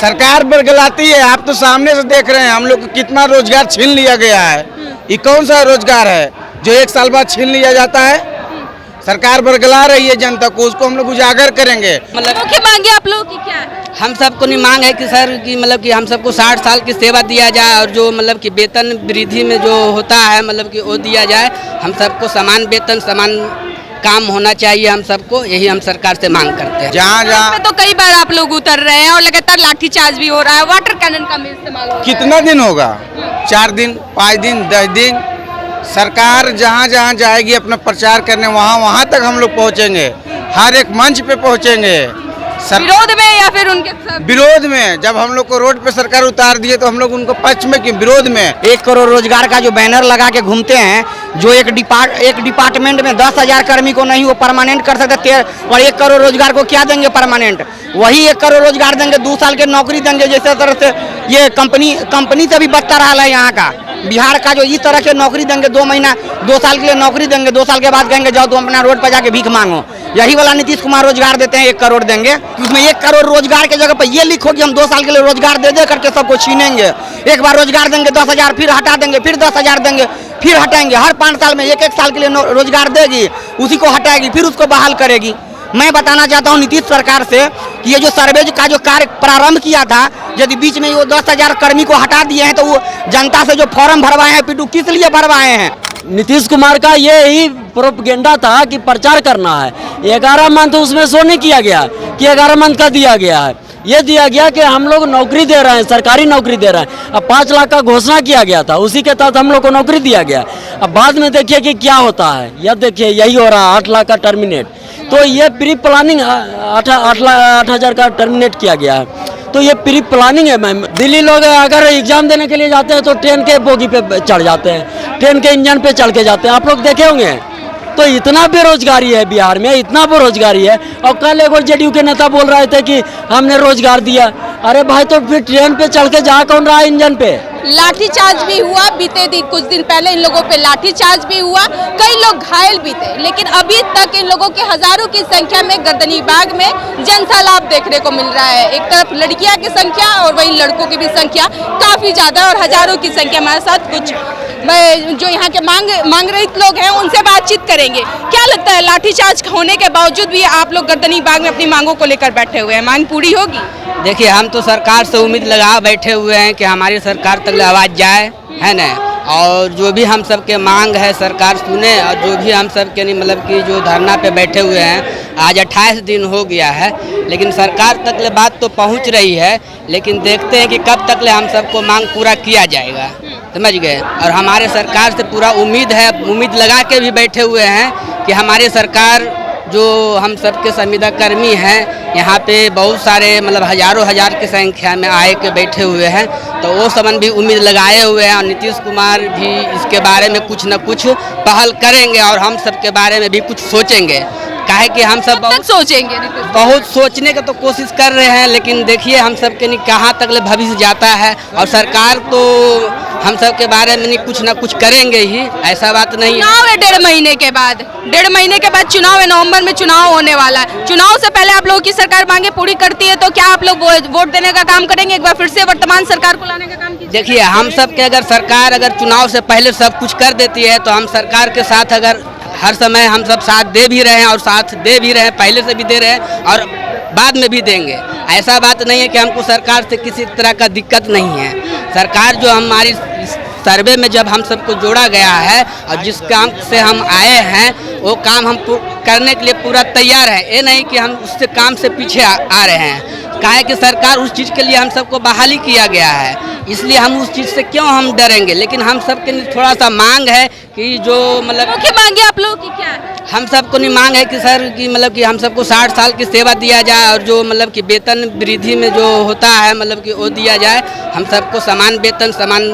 सरकार बरगलाती है। आप तो सामने से देख रहे हैं, हम लोग को कितना रोजगार छीन लिया गया है। ये कौन सा रोजगार है जो 1 साल बाद छीन लिया जाता है? सरकार बरगला रही है जनता को, उसको हम लोग उजागर करेंगे। मतलब मुख्य मांगे आप लोगों की क्या है? हम सबको नहीं मांग है कि सर कि मतलब कि हम सबको 60 साल की सेवा दिया जाए और जो मतलब कि वेतन वृद्धि में जो होता है मतलब कि वो दिया जाए। हम सबको समान वेतन समान काम होना चाहिए। हम सबको यही हम सरकार से मांग करते हैं। जहाँ तो कई बार आप लोग उतर रहे हैं और लगातार लाठीचार्ज भी हो रहा है, वाटर कैनन का भी इस्तेमाल हो रहा है। कितना दिन होगा? 4 दिन, 5 दिन, 10 दिन। सरकार जहाँ जहाँ जाएगी अपना प्रचार करने, वहाँ वहाँ तक हम लोग पहुँचेंगे। हर एक मंच पे पहुँचेंगे। विरोध में या फिर उनके विरोध में। जब हम लोग को रोड पे सरकार उतार दिए तो हम लोग उनको पक्ष में क्यों, विरोध में। 1 करोड़ रोजगार का जो बैनर लगा के घूमते हैं, जो एक डिपार्टमेंट में 10,000 कर्मी को नहीं वो परमानेंट कर सकते, और 1 करोड़ रोजगार को क्या देंगे परमानेंट? वही 1 करोड़ रोजगार देंगे, 2 साल के नौकरी देंगे। जैसे तरह से ये कंपनी से भी बदतर हाल है यहाँ का। बिहार का जो इस तरह के नौकरी देंगे, 2 महीना 2 साल के लिए नौकरी देंगे, 2 साल के बाद कहेंगे जाओ तुम अपना रोड पर जाके भीख मांगो। यही वाला नीतीश कुमार रोजगार देते हैं, 1 करोड़ देंगे। उसमें 1 करोड़ रोजगार के जगह पर ये लिखो कि हम 2 साल के लिए रोजगार दे करके सबको छीनेंगे। एक बार रोजगार देंगे 10,000, फिर हटा देंगे, फिर 10,000 देंगे, फिर हटाएंगे। हर 5 साल में 1-1 साल के लिए रोजगार देगी, उसी को हटाएगी, फिर उसको बहाल करेगी। मैं बताना चाहता हूँ नीतीश सरकार से कि ये जो सर्वे का जो कार्य प्रारंभ किया था, यदि बीच में वो 10,000 कर्मी को हटा दिए हैं तो वो जनता से जो फॉर्म भरवाए हैं पिटू, किस लिए भरवाए हैं? नीतीश कुमार का ये ही प्रोपगेंडा था कि प्रचार करना है। 11 मंथ उसमें शो नहीं किया गया कि 11 मंथ का दिया गया है। ये दिया गया कि हम लोग नौकरी दे रहे हैं, सरकारी नौकरी दे रहे हैं। अब 5 लाख का घोषणा किया गया था, उसी के तहत हम लोग को नौकरी दिया गया। अब बाद में देखिए कि क्या होता है। यह देखिए यही हो रहा है, 8 लाख का टर्मिनेट। तो ये प्री प्लानिंग 8,000 का टर्मिनेट किया गया है। तो ये प्री प्लानिंग है मैम। दिल्ली लोग अगर एग्जाम देने के लिए जाते हैं तो ट्रेन के बोगी पे चढ़ जाते हैं, ट्रेन के इंजन पे चढ़ के जाते हैं। आप लोग देखे होंगे। तो इतना बेरोजगारी है बिहार में, इतना बेरोजगारी है। और कल एक जेडीयू के नेता बोल रहे थे कि हमने रोजगार दिया। अरे भाई, तो फिर ट्रेन पे चढ़ के जा कौन रहा है इंजन पे? लाठीचार्ज भी हुआ बीते दिन, कुछ दिन पहले इन लोगों पे लाठीचार्ज भी हुआ, कई लोग घायल भी थे। लेकिन अभी तक इन लोगों के हजारों की संख्या में गर्दनीबाग में जनसैलाब देखने को मिल रहा है। एक तरफ लड़कियां की संख्या और वहीं लड़कों की भी संख्या काफी ज्यादा और हजारों की संख्या। हमारे साथ कुछ जो यहाँ के मांग रहित लोग हैं उनसे बातचीत करेंगे। क्या लगता है, लाठीचार्ज होने के बावजूद भी आप लोग गर्दनीबाग में अपनी मांगों को लेकर बैठे हुए हैं, मांग पूरी होगी? देखिए, हम तो सरकार से उम्मीद लगा बैठे हुए हैं कि हमारी सरकार तक आवाज़ जाए, है ना। और जो भी हम सब के मांग है सरकार सुने। और जो भी हम सब के नहीं मतलब कि जो धरना पे बैठे हुए हैं, आज 28 दिन हो गया है, लेकिन सरकार तक ले बात तो पहुंच रही है। लेकिन देखते हैं कि कब तक ले हम सबको मांग पूरा किया जाएगा, समझ गए। और हमारे सरकार से पूरा उम्मीद है, उम्मीद लगा के भी बैठे हुए हैं कि हमारी सरकार, जो हम सबके संविदा कर्मी हैं यहाँ पे बहुत सारे मतलब हजारों हजार की संख्या में आए के बैठे हुए हैं, तो वो समन भी उम्मीद लगाए हुए हैं। और नीतीश कुमार भी इसके बारे में कुछ न कुछ पहल करेंगे और हम सब के बारे में भी कुछ सोचेंगे। काहे कि हम सब बहुत सोचेंगे, बहुत सोचने का तो कोशिश कर रहे हैं। लेकिन देखिए हम सब के नहीं कहाँ तक ले भविष्य जाता है। और सरकार तो हम सब के बारे में नहीं कुछ ना कुछ करेंगे ही, ऐसा बात नहीं है। चुनाव है 1.5 महीने के बाद, 1.5 महीने के बाद चुनाव है, नवंबर में चुनाव होने वाला है। चुनाव से पहले आप लोगों की सरकार मांगे पूरी करती है तो क्या आप लोग वोट देने का काम करेंगे, एक बार फिर से वर्तमान सरकार को लाने का काम कीजिए? देखिए, हम सब के अगर सरकार अगर चुनाव से पहले सब कुछ कर देती है तो हम सरकार के साथ अगर हर समय हम सब साथ दे भी रहे हैं और साथ दे भी रहे हैं, पहले से भी दे रहे हैं और बाद में भी देंगे। ऐसा बात नहीं है कि हमको सरकार से किसी तरह का दिक्कत नहीं है। सरकार जो हमारी सर्वे में जब हम सबको जोड़ा गया है और जिस काम से हम आए हैं वो काम हम करने के लिए पूरा तैयार है। ये नहीं कि हम उससे काम से पीछे आ रहे हैं। काहे कि सरकार उस चीज़ के लिए हम सबको बहाली किया गया है, इसलिए हम उस चीज़ से क्यों हम डरेंगे। लेकिन हम सबके थोड़ा सा मांग है कि जो मतलब मुख्य मांगे आप लोगों की क्या है? हम सबको नहीं मांग है कि सर कि मतलब कि हम सबको 60 साल की सेवा दिया जाए और जो मतलब कि वेतन वृद्धि में जो होता है मतलब कि वो दिया जाए। हम सबको समान वेतन समान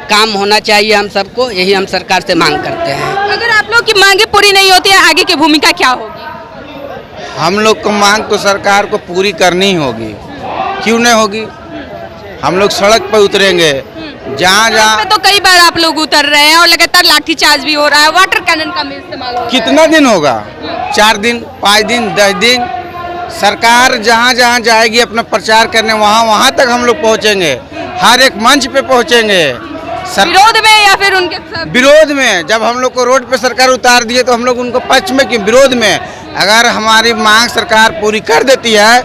काम होना चाहिए। हम सबको यही हम सरकार से मांग करते हैं। अगर आप लोग की मांगे पूरी नहीं होती है, आगे की भूमिका क्या होगी? हम लोग को मांग तो सरकार को पूरी करनी होगी। क्यों नहीं होगी? हम लोग सड़क पर उतरेंगे। जहाँ तो कई बार आप लोग उतर रहे हैं और लगातार लाठीचार्ज भी हो रहा है, वाटर कैनन का भी इस्तेमाल हो रहा है। कितना दिन होगा? 4 दिन, 5 दिन, 10 दिन। सरकार जहाँ जहाँ जाएगी अपना प्रचार करने, वहाँ वहाँ तक हम लोग पहुँचेंगे, हर एक मंच पे पहुँचेंगे। विरोध में या फिर उनके साथ? विरोध में। जब हम लोग को रोड पे सरकार उतार दिए तो हम लोग उनको पक्ष में क्यों, विरोध में। अगर हमारी मांग सरकार पूरी कर देती है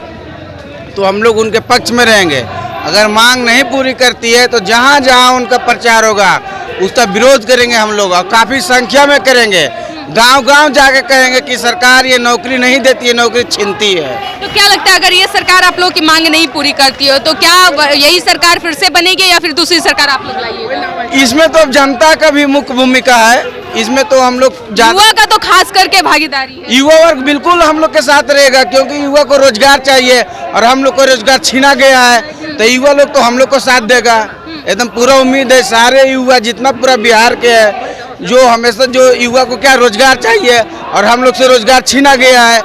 तो हम लोग उनके पक्ष में रहेंगे। अगर मांग नहीं पूरी करती है तो जहाँ जहाँ उनका प्रचार होगा उसका विरोध करेंगे हम लोग, और काफ़ी संख्या में करेंगे। गांव-गांव जाके कहेंगे कि सरकार ये नौकरी नहीं देती है, नौकरी छीनती है। तो क्या लगता है अगर ये सरकार आप लोगों की मांग नहीं पूरी करती हो तो क्या यही सरकार फिर से बनेगी या फिर दूसरी सरकार आप लोग लाइएगा? इसमें तो जनता का भी मुख्य भूमिका है। इसमें तो हम लोग युवा का तो खास करके भागीदारी है। युवा वर्ग बिल्कुल हम लोग के साथ रहेगा, क्योंकि युवा को रोजगार चाहिए और हम लोग को रोजगार छीना गया है, तो युवा लोग तो हम लोग को साथ देगा। एकदम पूरा उम्मीद है सारे युवा जितना पूरा बिहार के है, जो हमेशा जो युवा को क्या रोजगार चाहिए और हम लोग से रोजगार छीना गया है,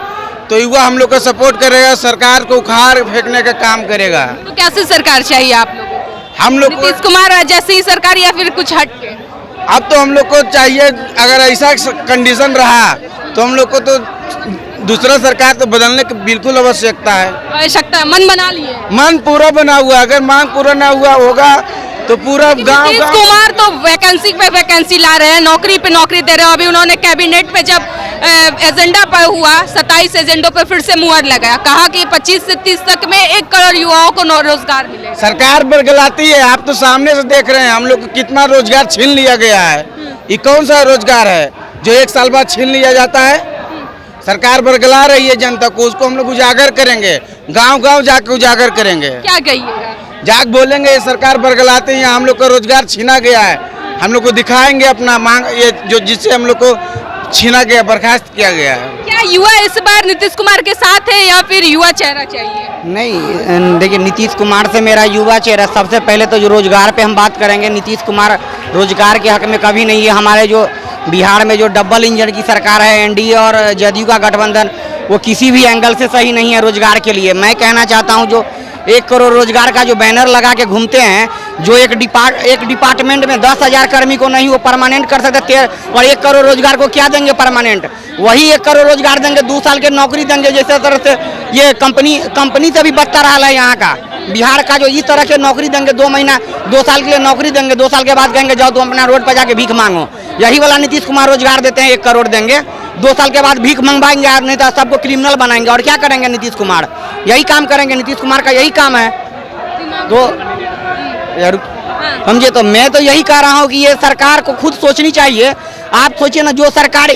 तो युवा हम लोग को सपोर्ट करेगा, सरकार को उखाड़ फेंकने का काम करेगा। तो कैसी सरकार चाहिए आप लोगों को? हम लोग को नीतीश कुमार जैसी ही सरकार या फिर कुछ हट के? अब तो हम लोग को चाहिए, अगर ऐसा कंडीशन रहा तो हम लोग को तो दूसरा सरकार तो बदलने की बिल्कुल आवश्यकता है। आवश्यकता, मन बना लिए? मन पूरा बना हुआ, अगर मांग पूरा ना हुआ होगा तो पूरा गांव नीतीश कुमार तो वैकेंसी पे वैकेंसी ला रहे हैं, नौकरी पे नौकरी दे रहे हैं। अभी उन्होंने कैबिनेट पे जब एजेंडा पर हुआ 27 एजेंडों पर फिर से मुहर लगाया, कहा कि 25 से 30 तक में 1 करोड़ युवाओं को रोजगार मिलेगा। सरकार बरगलाती है, आप तो सामने से देख रहे हैं हम लोग को कितना रोजगार छीन लिया गया है। ये कौन सा रोजगार है जो 1 साल बाद छीन लिया जाता है? सरकार बरगला रही है जनता को, उसको हम लोग उजागर करेंगे, गांव-गांव जाके उजागर करेंगे। क्या कहिएगा? जाग बोलेंगे ये सरकार बरगलाते हैं, हम लोग का रोजगार छीना गया है, हम लोग को दिखाएंगे अपना मांग, ये जो जिससे हम लोग को छीना गया, बर्खास्त किया गया है। क्या युवा इस बार नीतीश कुमार के साथ है या फिर युवा चेहरा चाहिए? नहीं, देखिए नीतीश कुमार से मेरा युवा चेहरा। सबसे पहले तो जो रोजगार पे हम बात करेंगे, नीतीश कुमार रोजगार के हक में कभी नहीं है। हमारे जो बिहार में जो डबल इंजन की सरकार है, एनडीए और जदयू का गठबंधन, वो किसी भी एंगल से सही नहीं है रोजगार के लिए। मैं कहना चाहता हूँ जो 1 करोड़ रोजगार का जो बैनर लगा के घूमते हैं, जो एक डिपार्टमेंट में 10,000 कर्मी को नहीं वो परमानेंट कर सकते, और 1 करोड़ रोजगार को क्या देंगे परमानेंट? वही 1 करोड़ रोजगार देंगे, 2 साल के नौकरी देंगे। जैसे तरह से ये कंपनी से भी बदतर हाल है यहाँ का बिहार का। जो इस तरह के नौकरी देंगे, 2 महीना 2 साल के लिए नौकरी देंगे, 2 साल के बाद कहेंगे जाओ तुम अपना रोड पर जाके भीख मांगो। यही वाला नीतीश कुमार रोजगार देते हैं, 1 करोड़ देंगे, 2 साल के बाद भीख मंगवाएंगे, और नहीं तो सबको क्रिमिनल बनाएंगे। और क्या करेंगे नीतीश कुमार? यही काम करेंगे, नीतीश कुमार का यही काम है। तो यार समझे, तो मैं तो यही कह रहा हूँ कि ये सरकार को खुद सोचनी चाहिए। आप सोचिए ना, जो सरकार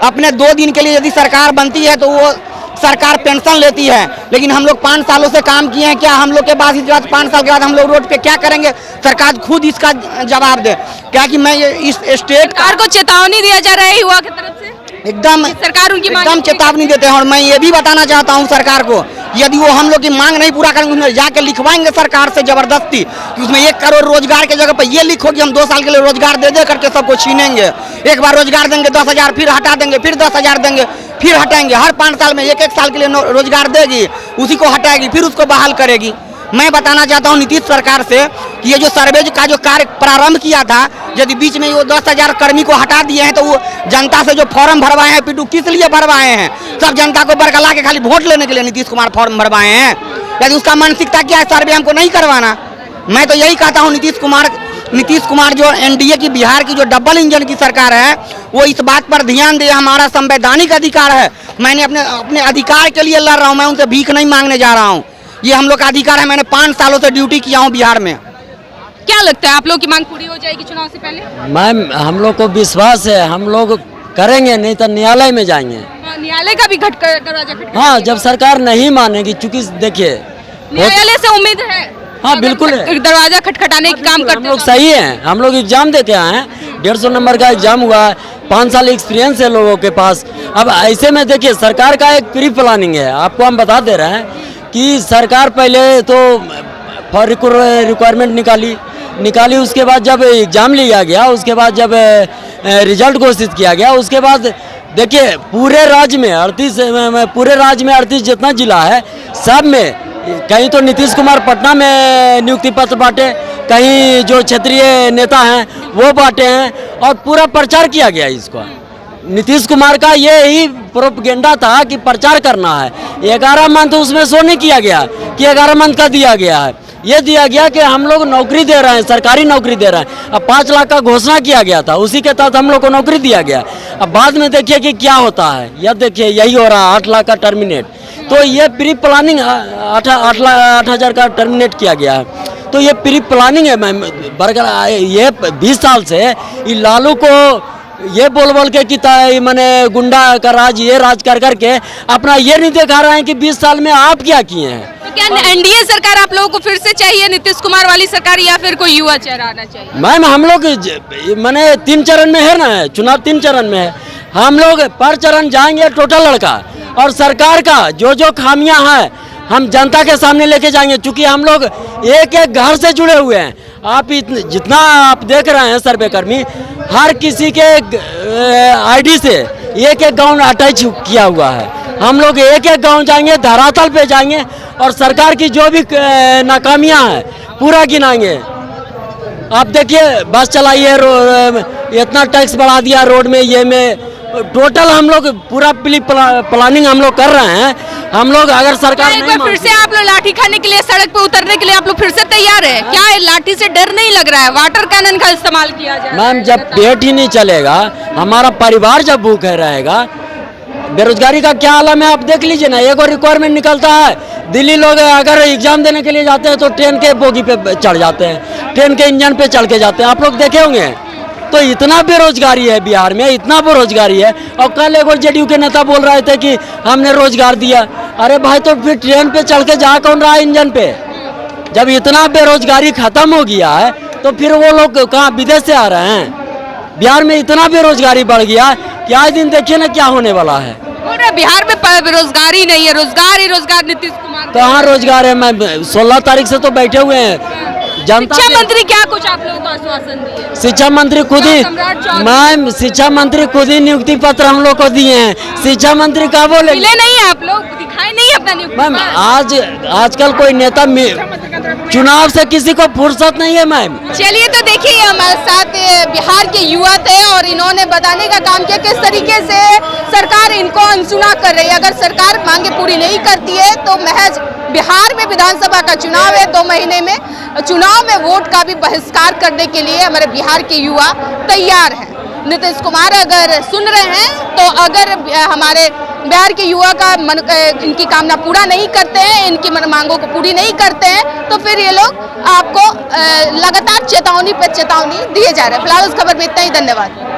अपने 2 दिन के लिए यदि सरकार बनती है तो वो सरकार पेंशन लेती है, लेकिन हम लोग 5 सालों से काम किए हैं, क्या हम लोग के पास इसके बाद 5 साल के बाद हम लोग रोड पे क्या करेंगे? सरकार खुद इसका जवाब दे। क्या कि मैं ये इस स्टेट सरकार को चेतावनी दिया जा रहा है युवा की तरफ से? एकदम सरकार उनकी मांग एकदम चेतावनी देते हैं। और मैं ये भी बताना चाहता हूँ सरकार को, यदि वो हम लोग की मांग नहीं पूरा करेंगे, उसमें जाके लिखवाएंगे सरकार से जबरदस्ती कि उसमें 1 करोड़ रोजगार के जगह पर ये लिखो कि हम 2 साल के लिए रोजगार दे करके सबको छीनेंगे। एक बार रोजगार देंगे 10,000, फिर हटा देंगे, फिर 10,000 देंगे, फिर हटाएंगे। हर 5 साल में 1-1 साल के लिए रोजगार देगी, उसी को हटाएगी, फिर उसको बहाल करेगी। मैं बताना चाहता हूँ नीतीश सरकार से कि ये जो सर्वे का जो कार्य प्रारंभ किया था, यदि बीच में वो 10,000 कर्मी को हटा दिए हैं, तो वो जनता से जो फॉर्म भरवाए हैं पिटू, किस लिए भरवाए हैं? सब जनता को बरगला के खाली वोट लेने के लिए नीतीश कुमार फॉर्म भरवाए हैं। यदि उसका मानसिकता क्या है, सर्वे हमको नहीं करवाना। मैं तो यही कहता हूँ नीतीश कुमार जो एनडीए की बिहार की जो डबल इंजन की सरकार है, वो इस बात पर ध्यान दे। हमारा संवैधानिक अधिकार है, मैंने अपने अधिकार के लिए लड़ रहा हूँ, मैं उनसे भीख नहीं मांगने जा रहा हूँ। ये हम लोग का अधिकार है, मैंने 5 सालों से ड्यूटी किया हूँ बिहार में। क्या लगता है आप लोग की मांग पूरी हो जाएगी चुनाव से पहले? मैम, हम लोग को विश्वास है, हम लोग करेंगे, नहीं तो न्यायालय में जाएंगे। न्यायालय का भी दरवाजा खटखटाएंगे? हाँ, जब सरकार नहीं मानेगी, चूँकि देखिए न्यायालय से उम्मीद है। हाँ, बिल्कुल है। दरवाजा खटखटाने का काम करते हम लोग सही हैं। हम लोग एग्जाम देके आए हैं, 150 नंबर का एग्जाम हुआ है, 5 साल एक्सपीरियंस है लोगों के पास। अब ऐसे में देखिए, सरकार का एक प्री प्लानिंग है। आपको हम बता दे रहे हैं कि सरकार पहले तो रिक्वायरमेंट निकाली, उसके बाद जब एग्जाम लिया गया, उसके बाद जब रिजल्ट घोषित किया गया, उसके बाद देखिए पूरे राज्य में 38 जितना जिला है, सब में कहीं तो नीतीश कुमार पटना में नियुक्ति पत्र बांटे, कहीं जो क्षेत्रीय नेता हैं वो बांटे हैं, और पूरा प्रचार किया गया इसको। नीतीश कुमार का ये ही प्रोपगेंडा था कि प्रचार करना है। 11 मंथ उसमें शो नहीं किया गया कि 11 मंथ का दिया गया है। ये दिया गया कि हम लोग नौकरी दे रहे हैं, सरकारी नौकरी दे रहे हैं। अब 5 लाख का घोषणा किया गया था, उसी के तहत हम लोग को नौकरी दिया गया। अब बाद में देखिए कि क्या होता है। यह देखिए यही हो रहा है, 8 लाख का टर्मिनेट। तो ये प्री प्लानिंग 8,000 का टर्मिनेट किया गया है। तो ये प्री प्लानिंग है मैम। बरकरार ये 20 साल से ये लालू को ये बोल के कि मैंने गुंडा का राज, ये राज कर करके अपना ये नहीं दिखा रहे हैं कि 20 साल में आप क्या किए हैं। तो क्या एनडीए सरकार आप लोगों को फिर से चाहिए, नीतीश कुमार वाली सरकार, या फिर कोई युवा चेहरा आना चाहिए? मैम हम लोग मैंने 3 चरण में है ना, चुनाव 3 चरण में है। हम लोग पर चरण जाएंगे टोटल लड़का, और सरकार का जो जो खामियां हैं हम जनता के सामने लेके जाएंगे। चूंकि हम लोग एक एक घर से जुड़े हुए हैं। आप जितना आप देख रहे हैं सर्वे कर्मी, हर किसी के आईडी से एक एक गांव अटैच किया हुआ है। हम लोग एक एक गांव जाएंगे, धरातल पे जाएंगे, और सरकार की जो भी नाकामियां हैं पूरा गिनाएंगे। आप देखिए बस चलाइए, इतना टैक्स बढ़ा दिया रोड में, ये में टोटल हम लोग पूरा प्लानिंग हम लोग कर रहे हैं। हम लोग अगर सरकार एक बार फिर से आप लोग लाठी खाने के लिए, सड़क पे उतरने के लिए आप लोग फिर से तैयार है क्या? लाठी से डर नहीं लग रहा है? वाटर कैनन का इस्तेमाल किया जाए मैम। जब पेट ही नहीं चलेगा, हमारा परिवार जब भूखे रहेगा, बेरोजगारी का क्या आलम है आप देख लीजिए ना। एक और रिक्वायरमेंट निकलता है, दिल्ली लोग अगर एग्जाम देने के लिए जाते हैं तो ट्रेन के बोगी पे चढ़ जाते हैं, ट्रेन के इंजन पे चढ़ के जाते हैं। आप लोग देखे होंगे। तो इतना बेरोजगारी है बिहार में, इतना बेरोजगारी है। और कल एक और जेडीयू के नेता बोल रहे थे कि हमने रोजगार दिया। अरे भाई, तो फिर ट्रेन पे चढ़ के जा कौन रहा है इंजन पे? जब इतना बेरोजगारी खत्म हो गया है तो फिर वो लोग कहाँ विदेश से आ रहे हैं? बिहार में इतना बेरोजगारी बढ़ गया कि आज दिन देखिए ना क्या होने वाला है। बिहार में बेरोजगारी नहीं है, रोजगार ही रोजगार। नीतीश कुमार कहाँ रोजगार है? मैं 16 तारीख से तो बैठे हुए हैं। शिक्षा मंत्री क्या कुछ आप लोगों को आश्वासन दिए? शिक्षा मंत्री खुद ही, मैम शिक्षा मंत्री खुद ही नियुक्ति पत्र हम लोग को दिए हैं। शिक्षा मंत्री क्या बोले? मिले नहीं आप लोग, दिखाई नहीं अपना नियुक्ति? मैम आजकल कोई नेता चुनाव से किसी को फुर्सत नहीं है मैम। चलिए, तो देखिए हमारे साथ बिहार के युवा थे और इन्होंने बताने का काम किया किस तरीके से सरकार इनको अनसुना कर रही है। अगर सरकार मांगे पूरी नहीं करती है तो महज बिहार में विधानसभा का चुनाव है, 2 महीने में चुनाव में वोट का भी बहिष्कार करने के लिए हमारे बिहार के युवा तैयार हैं। नीतीश कुमार अगर सुन रहे हैं तो अगर हमारे बिहार के युवा का मन, इनकी कामना पूरा नहीं करते हैं, इनकी मांगों को पूरी नहीं करते हैं, तो फिर ये लोग आपको लगातार चेतावनी पर चेतावनी दिए जा रहे हैं। फिलहाल उस खबर में इतना ही। धन्यवाद।